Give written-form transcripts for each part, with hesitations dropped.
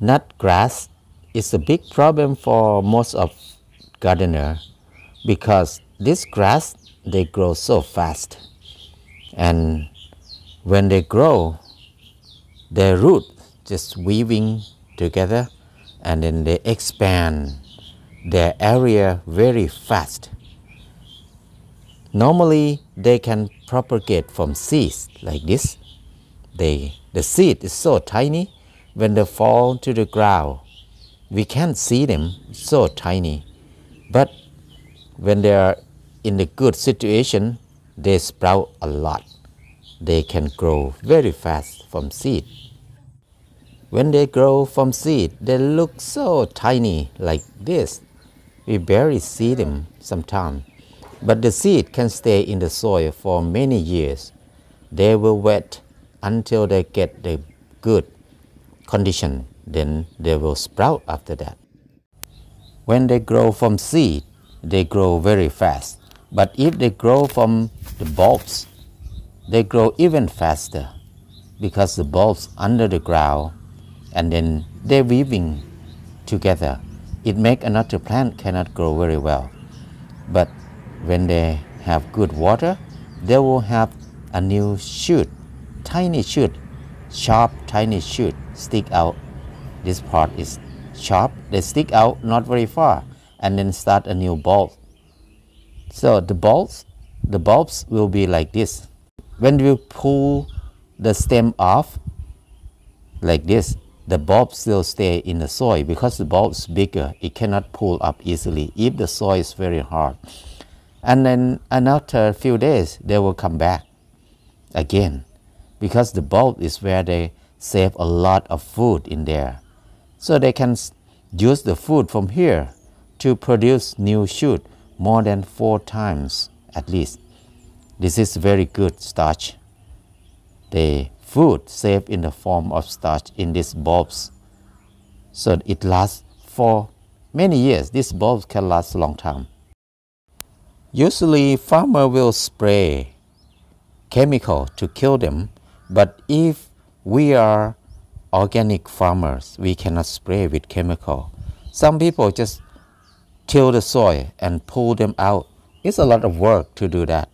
Nutgrass is a big problem for most of gardeners because this grass they grow so fast, and when they grow, their root just weaving together, and then they expand their area very fast. Normally, they can propagate from seeds like this. The seed is so tiny, when they fall to the ground, we can't see them, so tiny. But when they are in a good situation, they sprout a lot. They can grow very fast from seed. When they grow from seed, they look so tiny like this. We barely see them sometimes. But the seed can stay in the soil for many years. They will wait until they get the good condition. Then they will sprout after that. When they grow from seed, they grow very fast. But if they grow from the bulbs, they grow even faster because the bulbs under the ground, and then they're weaving together. It makes another plant cannot grow very well. But when they have good water, they will have a new shoot, tiny shoot, sharp tiny shoot stick out. This part is sharp, they stick out not very far, and then start a new bulb. So the bulbs will be like this. When you pull the stem off like this, the bulbs will stay in the soil because the bulb is bigger. It cannot pull up easily if the soil is very hard. And then another few days, they will come back again because the bulb is where they save a lot of food in there. So they can use the food from here to produce new shoot more than 4 times at least. This is very good starch. The food saved in the form of starch in these bulbs. So it lasts for many years. These bulbs can last a long time. Usually farmer will spray chemical to kill them, but if we are organic farmers, we cannot spray with chemical. Some people just till the soil and pull them out. It's a lot of work to do that.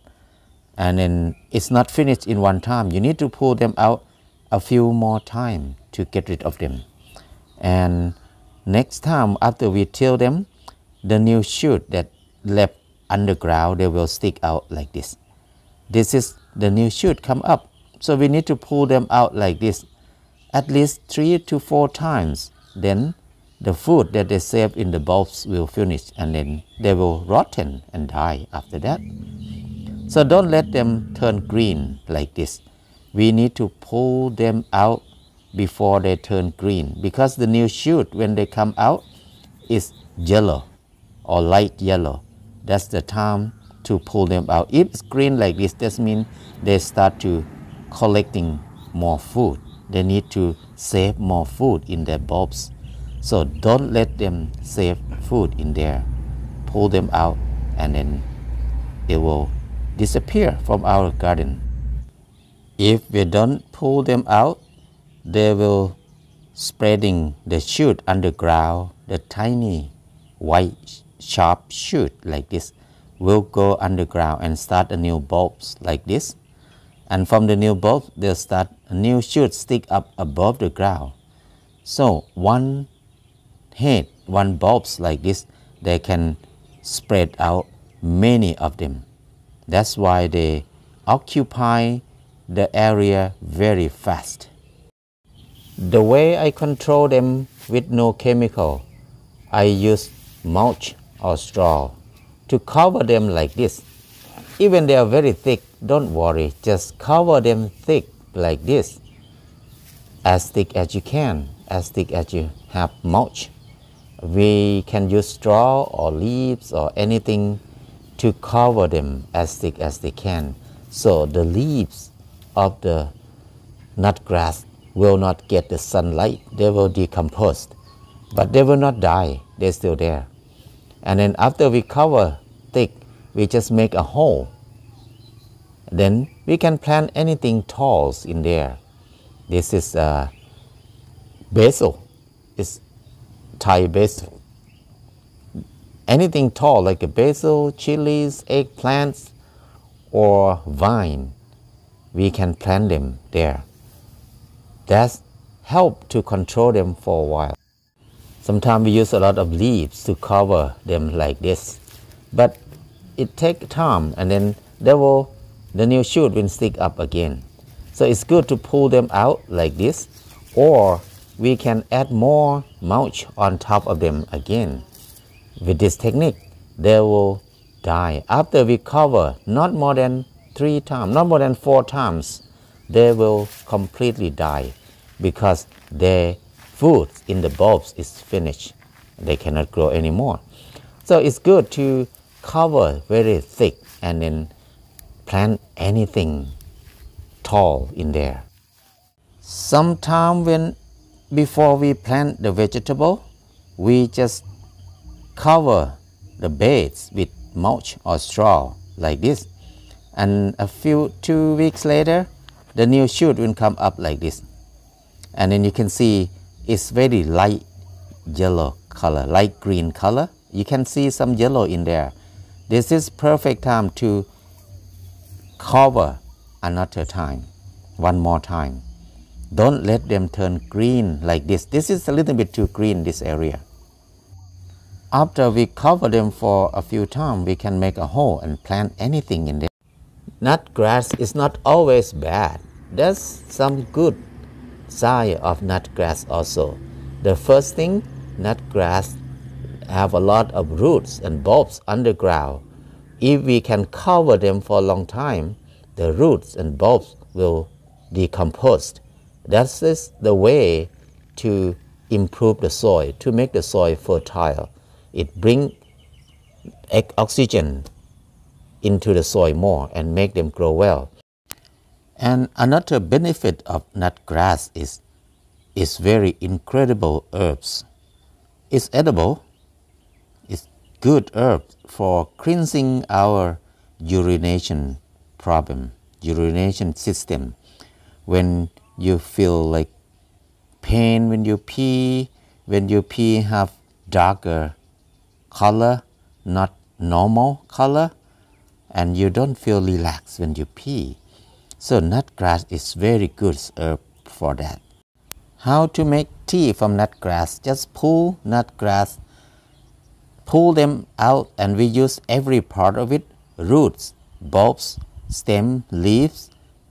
And then it's not finished in one time. You need to pull them out a few more times to get rid of them. And next time after we till them, the new shoot that left underground, they will stick out like this. This is the new shoot come up. So we need to pull them out like this at least 3 to 4 times. Then the food that they save in the bulbs will finish, and then they will rotten and die after that. So don't let them turn green like this. We need to pull them out before they turn green, because the new shoot, when they come out, is yellow or light yellow. That's the time to pull them out. If it's green like this, that means they start to collecting more food. They need to save more food in their bulbs. So don't let them save food in there. Pull them out, and then it will disappear from our garden. If we don't pull them out, they will spreading the shoot underground. The tiny white sharp shoot like this will go underground and start a new bulbs like this. And from the new bulb, they'll start a new shoot stick up above the ground. So one head, one bulbs like this, they can spread out many of them. That's why they occupy the area very fast. The way I control them with no chemical, I use mulch or straw to cover them like this. Even they are very thick, don't worry, just cover them thick like this, as thick as you can, as thick as you have mulch. We can use straw or leaves or anything to cover them as thick as they can. So the leaves of the nutgrass will not get the sunlight. They will decompose, but they will not die. They're still there. And then after we cover thick, we just make a hole. Then we can plant anything tall in there. This is basil. is Thai basil. Anything tall like a basil, chilies, eggplants, or vine, we can plant them there. That's help to control them for a while. Sometimes we use a lot of leaves to cover them like this, but it takes time, and then the new shoot will stick up again. So it's good to pull them out like this, or we can add more mulch on top of them again. With this technique, they will die. After we cover not more than 3 times, not more than 4 times, they will completely die because their food in the bulbs is finished. They cannot grow anymore. So it's good to cover very thick and then plant anything tall in there. Sometime before we plant the vegetable, we just cover the beds with mulch or straw like this, and 2 weeks later the new shoot will come up like this, and then you can see it's very light yellow color, light green color. You can see some yellow in there. This is perfect time to cover another time, one more time. Don't let them turn green like this. This is a little bit too green, this area. After we cover them for a few times, we can make a hole and plant anything in there. Nutgrass is not always bad. There's some good side of nutgrass also. The first thing, nutgrass have a lot of roots and bulbs underground. If we can cover them for a long time, the roots and bulbs will decompose. That is the way to improve the soil, to make the soil fertile. It brings oxygen into the soil more and make them grow well. And another benefit of nutgrass is very incredible herbs. It's edible. It's good herb for cleansing our urination problem, urination system. When you feel like pain when you pee have darker color, not normal color, and you don't feel relaxed when you pee. So nutgrass is very good herb for that. How to make tea from nutgrass? Just pull nutgrass, pull them out, and we use every part of it: roots, bulbs, stem, leaves,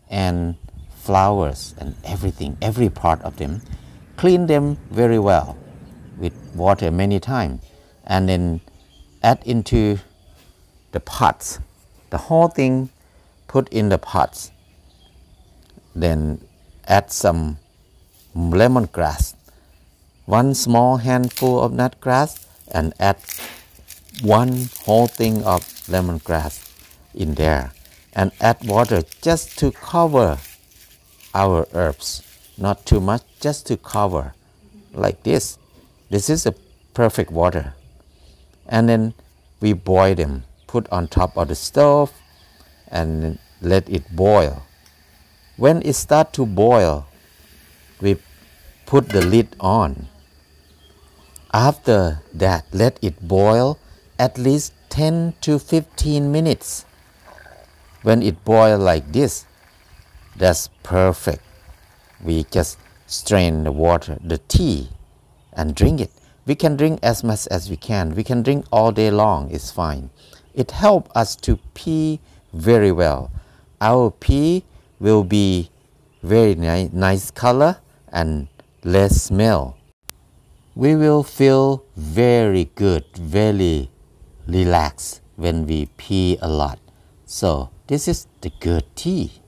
and flowers, and everything, every part of them. Clean them very well with water many times, and then add into the pots. The whole thing put in the pots. Then add some lemongrass, 1 small handful of nutgrass, and add 1 whole thing of lemongrass in there, and add water just to cover our herbs, not too much, just to cover like this. This is a perfect water. And then we boil them, put on top of the stove and let it boil. When it starts to boil, we put the lid on. After that, let it boil at least 10 to 15 minutes. When it boils like this, that's perfect. We just strain the water, the tea, and drink it. We can drink as much as we can. We can drink all day long, it's fine. It helps us to pee very well. Our pee will be very nice color and less smell. We will feel very good, very relaxed when we pee a lot. So this is the good tea.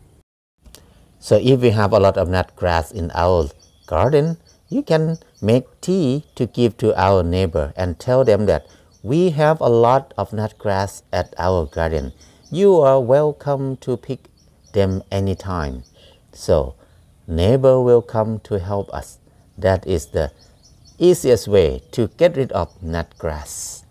So if we have a lot of nutgrass in our garden, you can make tea to give to our neighbor and tell them that we have a lot of nutgrass at our garden. You are welcome to pick them anytime. So neighbor will come to help us. That is the easiest way to get rid of nutgrass.